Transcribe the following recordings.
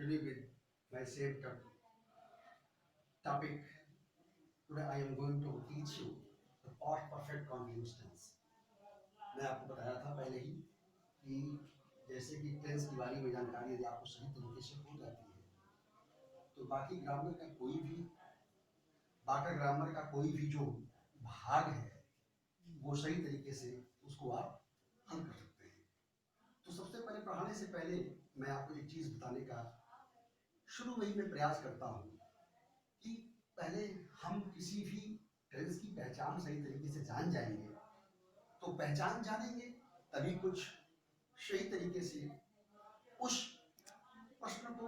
continue with my same topic. Today I am going to teach you the past perfect continuous tense. मैं आपको बताया था पहले ही कि जैसे कि टेंस के बारे में जानकारी यदि आपको सही तरीके से हो जाती है तो बाकी ग्रामर का कोई भी जो भाग है वो सही तरीके से उसको आप हल कर सकते हैं। तो सबसे पहले पढ़ाने से पहले मैं आपको एक चीज बताने का शुरू में ही मैं प्रयास करता हूँ कि पहले हम किसी भी टेंस की पहचान सही तरीके से जान जाएंगे, तो पहचान जानेंगे तभी कुछ सही तरीके से उस प्रश्न को,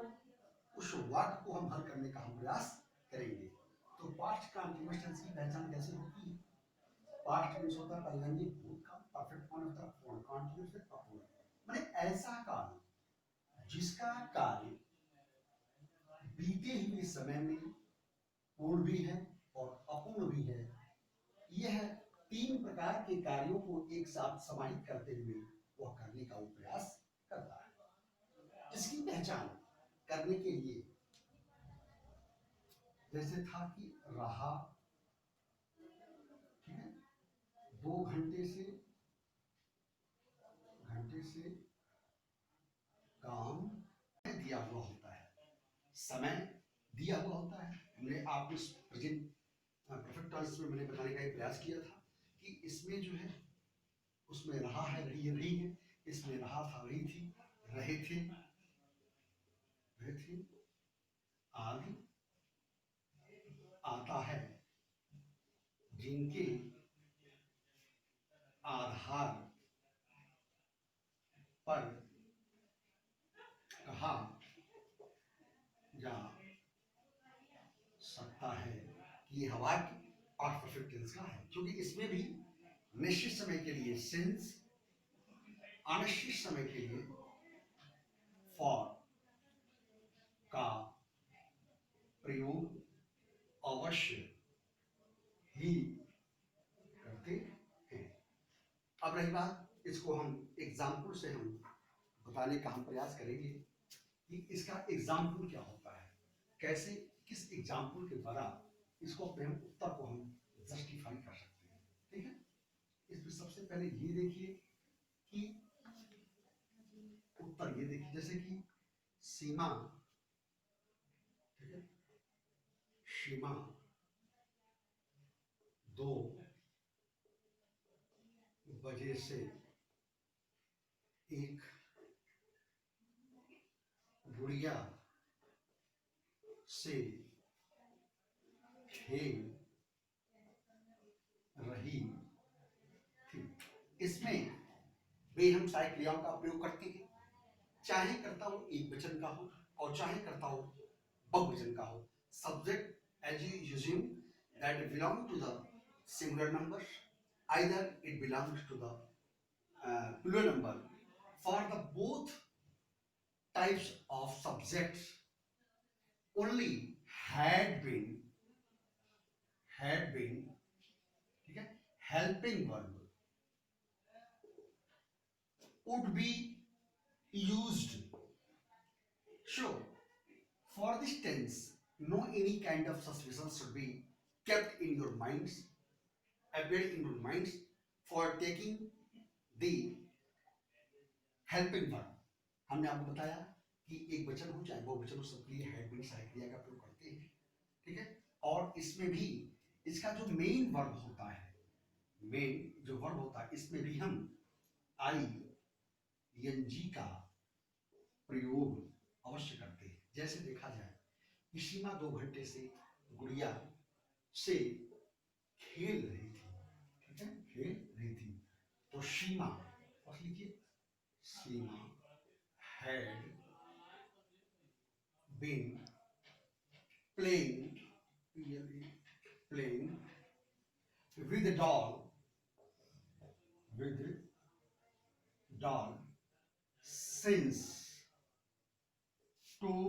उस वाक्य को हम हल करने का हम प्रयास करेंगे। तो पास्ट कंटीन्यूअस टेंस की पहचान कैसे होती है? पास्ट मींस होता है परिवर्तनीय भूतकाल, परफेक्ट फॉर्म होता है फॉर्म कंटीन्यूअस है अपूर्ण, माने ऐसा काल जिसका कार्य बीते हुए समय में पूर्ण भी है और अपूर्ण भी है। यह तीन प्रकार के कार्यों को एक साथ समाहित करते हुए वह करने का प्रयास करता है। इसकी पहचान करने के लिए जैसे था कि रहा, ठीक है, 2 घंटे से काम दिया हुआ होता है, समय दिया हुआ होता है। हमने आपको इस प्रेजेंट परफेक्ट टेंस में मैंने बताने का प्रयास किया था कि इसमें जो है उसमें रहा है, रही है, इसमें रहा था, रही थी, रहे थे, आगे आता है, जिनके आधार पर कहा जा सकता है कि यह वाक्य पास्ट परफेक्ट टेंस का है, क्योंकि इसमें भी निश्चित समय के लिए सिंस, अनिश्चित समय के लिए फॉर का प्रयोग अवश्य ही करते हैं। अब रही बात, इसको हम एग्जाम्पल से हम बताने का हम प्रयास करेंगे कि इसका एग्जाम्पल क्या होता है, कैसे किस एग्जाम्पल के द्वारा इसको अपने उत्तर को हम जस्टिफाई कर सकते हैं। ठीक है, इसमें सबसे पहले ये देखिए कि उत्तर ये देखिए, जैसे कि सीमा, ठीक है, सीमा 2 बजे से 1 गुड़िया से खेल रही थी। इसमें वे हम सारी क्रियाओं का प्रयोग करते हैं, चाहे कर्ता हो एक वचन का हो और चाहे कर्ता हो बहुवचन का हो। Subject as you assume that it belongs to the singular number, either it belongs to the plural number. For the both types of subjects only had been, ठीक है, helping verb would be used. So for this tense, no any kind of suspicion should be kept in your minds, appear in your minds for taking the helping verb. हमने आपको बताया कि एक वचन हो चाहे बहुवचन हो, सबके लिए हैड बीन सहायक क्रिया का प्रयोग करते हैं। ठीक है, और इसमें भी इसका जो मेन वर्ब होता है, मेन जो वर्ब होता है, इसमें भी हम आई एन जी का प्रयोग अवश्य करते हैं। जैसे देखा जाए कि सीमा 2 घंटे से गुड़िया से खेल रही थी, ठीक है, खेल रही थी, तो सीमा और लिखिए सीमा had been playing with the doll since 2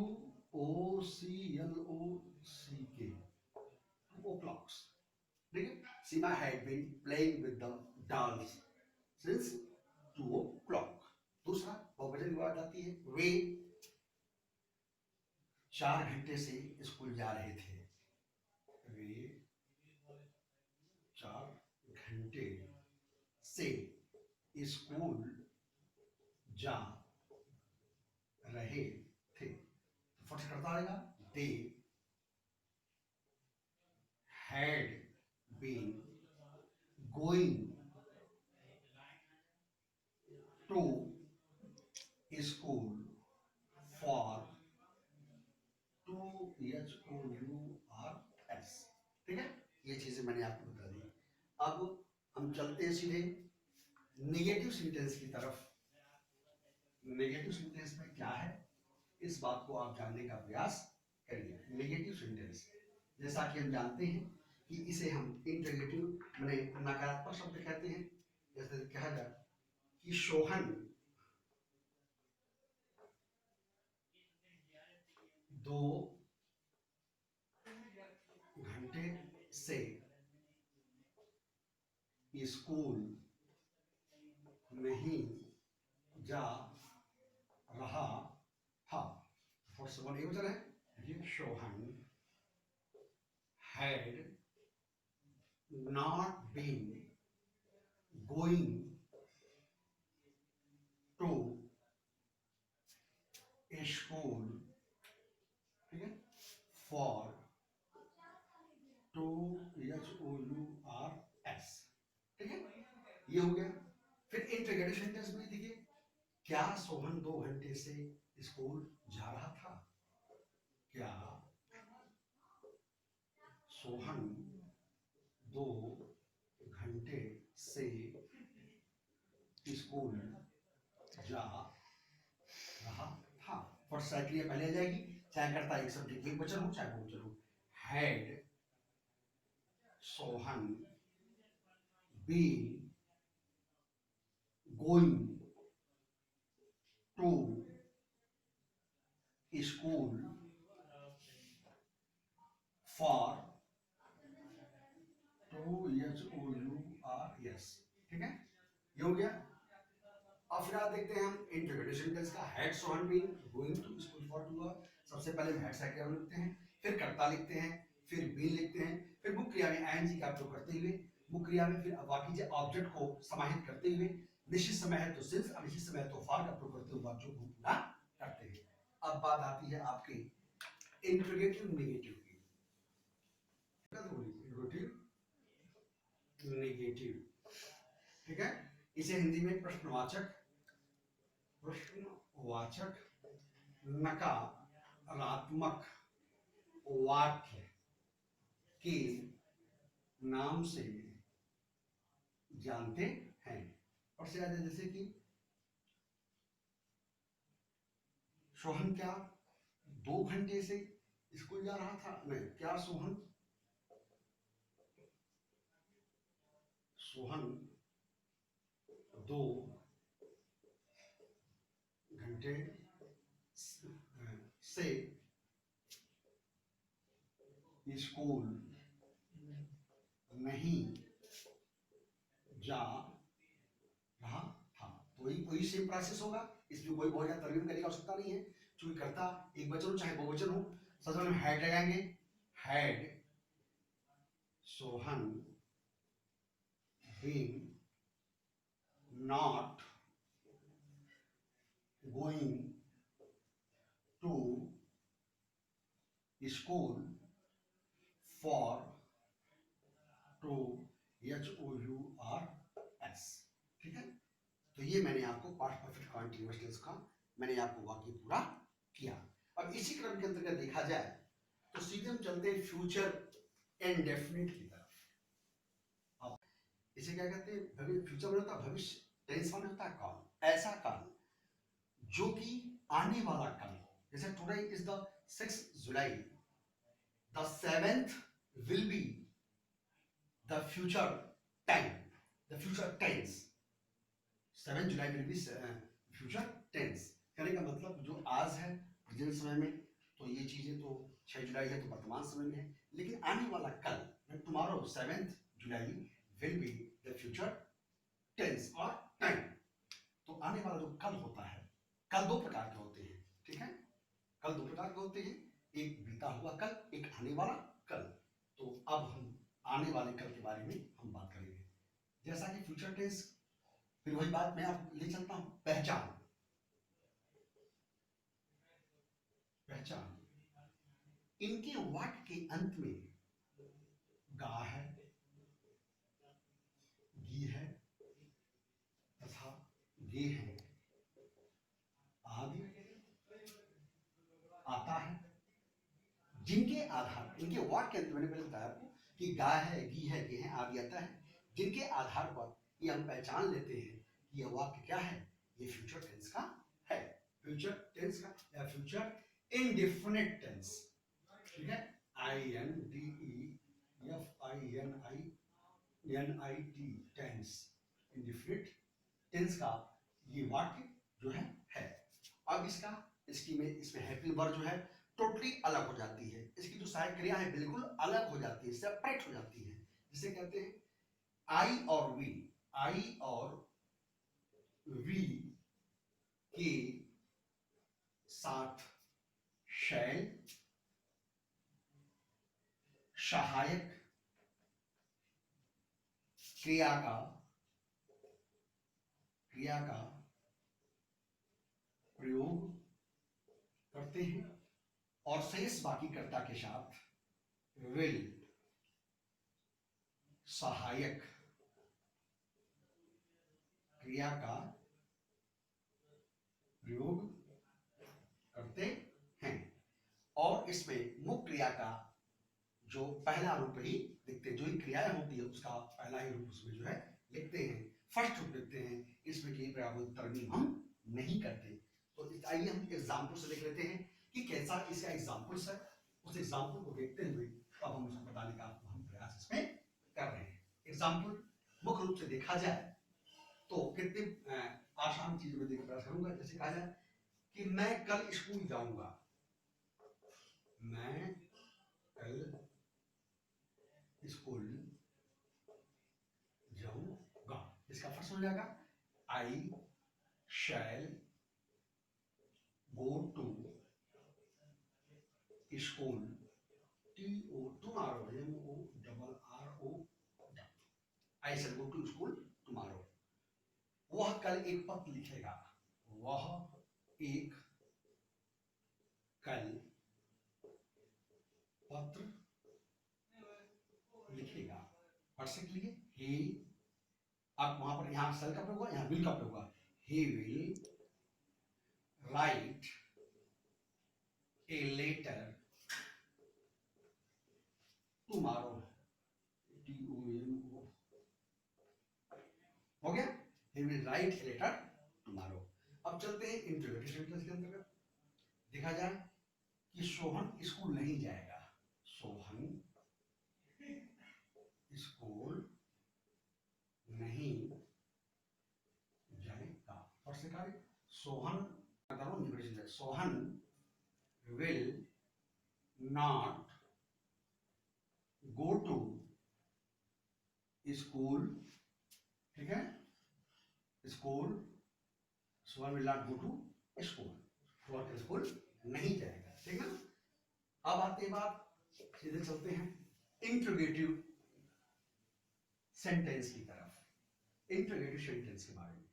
o'clock. देखिए, सीमा had been playing with the dolls since 2 o'clock. दूसरा बहुवचन की बात आती है, वे 4 घंटे से स्कूल जा रहे थे। वे 4 घंटे से स्कूल जा रहे थे। तो फर्स्ट करता रहेगा, they had been going to school for 2HOURS। ठीक है, ये चीजें मैंने आपको बता दी। अब हम चलते हैं सीधे नेगेटिव सेंटेंस की तरफ। नेगेटिव सेंटेंस में क्या है, इस बात को आप जानने का प्रयास करिए। नेगेटिव सेंटेंस, जैसा कि हम जानते हैं कि इसे हम इंटरोगेटिव माने नकारात्मक शब्द कहते हैं। जैसे कहा जाए कि सोहन 2 घंटे से स्कूल नहीं जा रहा था। फर्स्ट वन एक वचन है, ये Sohan had not been going to school, ठीक है, for 2HOURS। ठीक है, ये हो गया। फिर इंटरोगेटिव सेंटेंस में देखिए, क्या सोहन 2 घंटे से स्कूल जा रहा था? क्या सोहन 2 घंटे से स्कूल जा रहा था? फर्स्ट क्रिया पहले आ जाएगी, चाहे करता एक सब्जेक्ट एक वचन हो चाहे बहुवचन हो। Had Sohan been going to school for 2HOURS। ठीक है, ये हो गया। अब फिर आप देखते हैं हम इंटरोगेटिव सेंटेंस का। Had Sohan been going to school for 2 hour. सबसे पहले हम हैड से क्रिया लिखते हैं, फिर कर्ता लिखते हैं, फिर बीन लिखते हैं, फिर मुख्य क्रिया में आईएनजी का प्रयोग करते हुए, मुख्य क्रिया में फिर बाकी के ऑब्जेक्ट को समाहित करते हुए, निश्चित समय है तो सिंस, अनिश्चित समय तो फॉर का प्रयोग करते हुए वाक्यों को पूरा करते हैं। अब बात आती है आपके इंटरोगेटिव नेगेटिव की। नेगेटिव, ठीक है, इसे हिंदी में प्रश्नवाचक नकारात्मक वाक्य के नाम से जानते हैं। और से जैसे कि सोहन क्या 2 घंटे से स्कूल जा रहा था? नहीं, क्या सोहन 2 घंटे से स्कूल नहीं जा रहा था? तो वही सेम प्रोसेस होगा, इसमें कोई बहुत ज्यादा तरकीब करने की आवश्यकता नहीं है, क्योंकि कर्ता एक वचन हो चाहे बहुवचन हो। सबसे पहले हम हैड लगाएंगे, had Sohan been not going to school for 2HOURS। ठीक है, तो ये मैंने आपको पास्ट परफेक्ट कंटीन्यूअस टेंस का मैंने आपको वाक्य पूरा किया। अब इसी क्रम के अंतर्गत देखा जाए तो सीधे हम चलते हैं फ्यूचर इंडेफिनिट की तरफ। अब इसे क्या कहते हैं? फ्यूचर में होता है भविष्य, टेंस में होता है काल, ऐसा काल जो कि आने वाला काल हो। जैसे today is the 6th July, the 7th will be the future time, the future tense. 7 July will be future tense. कहने का मतलब जो आज है प्रेजेंट समय में, तो ये चीजें तो 6 जुलाई है तो वर्तमान समय में है, लेकिन आने वाला कल, tomorrow 7th July will be the future tense और टाइम। तो आने वाला जो कल होता है, कल 2 प्रकार के होते हैं। ठीक है, कल 2 प्रकार के होते हैं। एक बीता हुआ कल, एक आने वाला कल। तो अब हम आने वाले कल के बारे में हम बात करेंगे। जैसा कि फ्यूचर टेंस, फिर वही बात मैं आपको ले चलता हूं। पहचान, पहचान, इनके वाक्य के अंत में गा है, गी है तथा गे है आदि आता है, जिनके आधार, इनके वाक्य अंत, मैंने पहले बताया आपको कि गा है, गी है, गे है आदि आता है, जिनके आधार पर ये हम पहचान लेते हैं कि यह वाक्य क्या है, ये फ्यूचर टेंस का है। फ्यूचर टेंस का या फ्यूचर इंडेफिनिट टेंस, ठीक है। INDEFINIT टेंस, इंडेफिनिट टेंस का ये वाक्य जो है। अब इसकी में इसमें हेल्पिंग वर्ब जो है टोटली अलग हो जाती है, इसकी जो सहायक क्रिया है बिल्कुल अलग हो जाती है, सेपरेट हो जाती है, जिसे कहते हैं आई और वी। आई और वी के साथ शैल, सहायक क्रिया का प्रयोग करते हैं और शेष बाकी कर्ता के साथ विल, सहायक क्रिया का प्रयोग करते हैं। और इसमें मुख्य क्रिया का जो पहला रूप ही लिखते हैं, जो ही क्रियाएं होती है उसका पहला ही रूप उसमें जो है लिखते हैं, फर्स्ट रूप लिखते हैं। इसमें कहीं प्रकार तरमीम हम नहीं करते। तो आइए हम एग्जाम्पल से देख लेते हैं कि कैसा इसका एग्जाम्पल्स है। उस एग्जाम्पल को देखते हुए अब हम उसको बताने का हम प्रयास इसमें कर रहे हैं। एग्जाम्पल मुख्य रूप से देखा जाए तो कितने आसान चीजों में देखने का प्रयास करूंगा। जैसे कहा जाए कि मैं कल स्कूल जाऊंगा, मैं कल स्कूल जाऊंगा, इसका फर्स्ट हो जाएगा I shall go to school, TO tomorrow, MORRO, I shall go to school tomorrow. वह कल एक पत्र लिखेगा, वह एक कल पत्र लिखेगा। पढ़ने के लिए he, अब वहां पर यहां शैल का प्रयोग हुआ, यहां विल का प्रयोग हुआ। he will write a letter tomorrow, TOMO, हो गया। he will write a letter tomorrow। अब चलते हैं इंटरोगेटिव सेंटेंस के अंतर्गत। देखा जाए कि सोहन स्कूल नहीं जाएगा, सोहन स्कूल नहीं जाएगा। और से कार्य Sohan, Sohan will not go to school, ठीक है। School, Sohan will not go to school, Sohan school नहीं जाएगा, ठीक है। अब आते हैं बात, सीधे चलते हैं इंट्रोगेटिव सेंटेंस की तरफ। इंट्रोगेटिव सेंटेंस के बारे में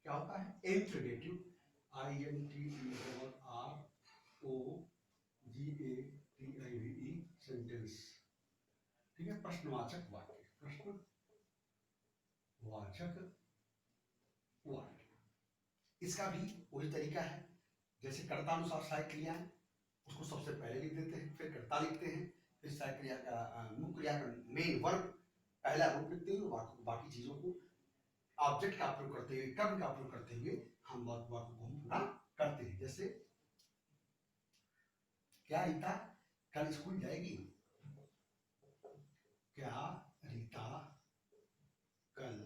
क्या होता है इंट्रोगेटिव, INTROGATIVE सेंटेंस, ठीक है। प्रश्नवाचक वाक्य, प्रश्नवाचक वाक्य। इसका भी वही तरीका है जैसे कर्तानुसार सहायक क्रिया है, उसको सबसे पहले लिख देते हैं, फिर कर्ता लिखते हैं, फिर सहायक क्रिया का मुख्य क्रिया का मेन वर्ब पहला रूप लिखते हुए बाकी चीजों को ऑब्जेक्ट का प्रयोग करते हुए, कर्म का प्रयोग करते हुए हम वाक्य को हम पूरा करते हैं। जैसे क्या रीता कल स्कूल जाएगी, क्या रीता कल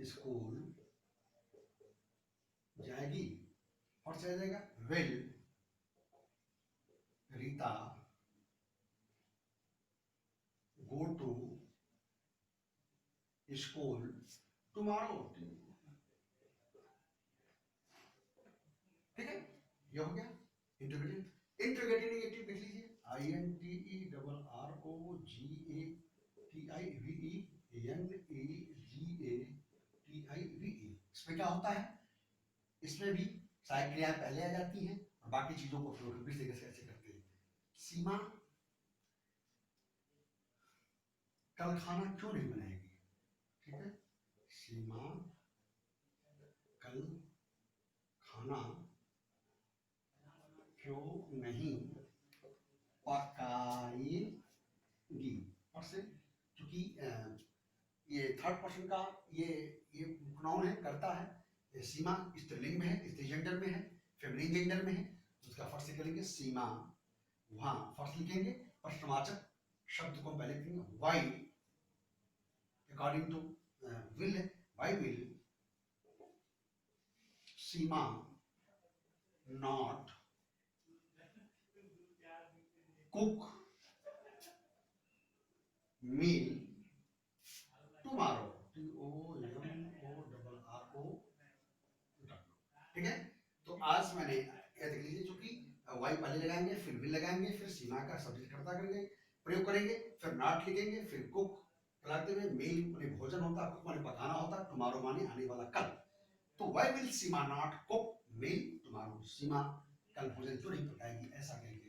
स्कूल जाएगी। और चला जाएगा will Rita go to school tomorrow, ठीक है। ये हो गया इंटरप्रेटिव इंट्रोगेटिव नेगेटिव लिख लीजिए, INTERROGATIVE, इसमें क्या होता है, इसमें भी सहायक क्रियाएं पहले आ जाती हैं और बाकी चीजों को फिर कैसे करते हैं। सीमा कल खाना क्यों नहीं बनाएगी, ठीक है, सीमा कल खाना क्यों नहीं पकाएगी, और से क्योंकि ये थर्ड पर्सन का ये प्रोनाउन है, करता है, ये सीमा स्त्रीलिंग में है, स्त्री जेंडर में है, फेमिनिन जेंडर में है, तो उसका फर्स्ट से करेंगे सीमा, वहां फर्स्ट लिखेंगे, प्रश्नवाचक शब्द को पहले लिखेंगे, why according to will, why will Seema not cook meal tomorrow, TOMORRO, ठीक है। तो आज मैंने यह देख लीजिए, चूंकि वाई पहले लगाएंगे, फिर विल लगाएंगे, फिर सीमा का सब्जेक्ट कर्ता करेंगे, प्रयोग करेंगे, फिर नॉट लिखेंगे, फिर कुक कहलाते हुए, मील माने भोजन होता, कुक माने पकाना होता, टुमारो माने आने वाला कल, तो why will Seema not cook meal tomorrow, Seema कल भोजन क्यों नहीं पकाएगी, ऐसा कहेंगे।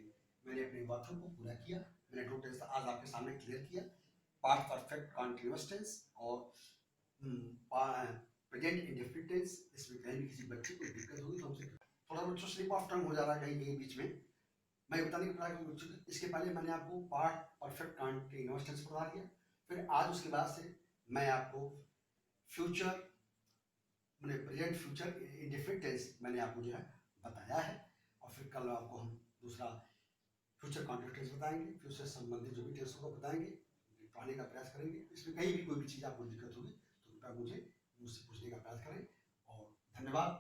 मैंने अपने वाक्यों को पूरा किया, मैंने दो टेंस आज आपके सामने क्लियर किया, पास्ट परफेक्ट कॉन्टिन्यूअस टेंस और प्रेजेंट इंडेफिनिट टेंस, इसमें कहीं भी किसी बच्चे को दिक्कत होगी तो हमसे थोड़ा बच्चों स्लिप ऑफ टंग हो जा रहा है कहीं कहीं बीच में, मैं बताने की प्रयास करूँ बच्चों को। इसके पहले मैंने आपको पास्ट परफेक्ट कॉन्टिन्यूअस टेंस पढ़ा दिया, फिर आज उसके बाद से मैं आपको फ्यूचर मैंने प्रेजेंट फ्यूचर इंडेफिनिट टेंस मैंने आपको जो है बताया है, और फिर कल आपको हम दूसरा फ्यूचर कॉन्टिन्यूअस टेंस बताएंगे, फ्यूचर से संबंधित जो भी टेंस को बताएंगे, पढ़ाने का प्रयास करेंगे। इसमें कहीं भी कोई भी चीज़ आपको दिक्कत होगी तो कृपया मुझसे पूछने का प्रयास करें, और धन्यवाद।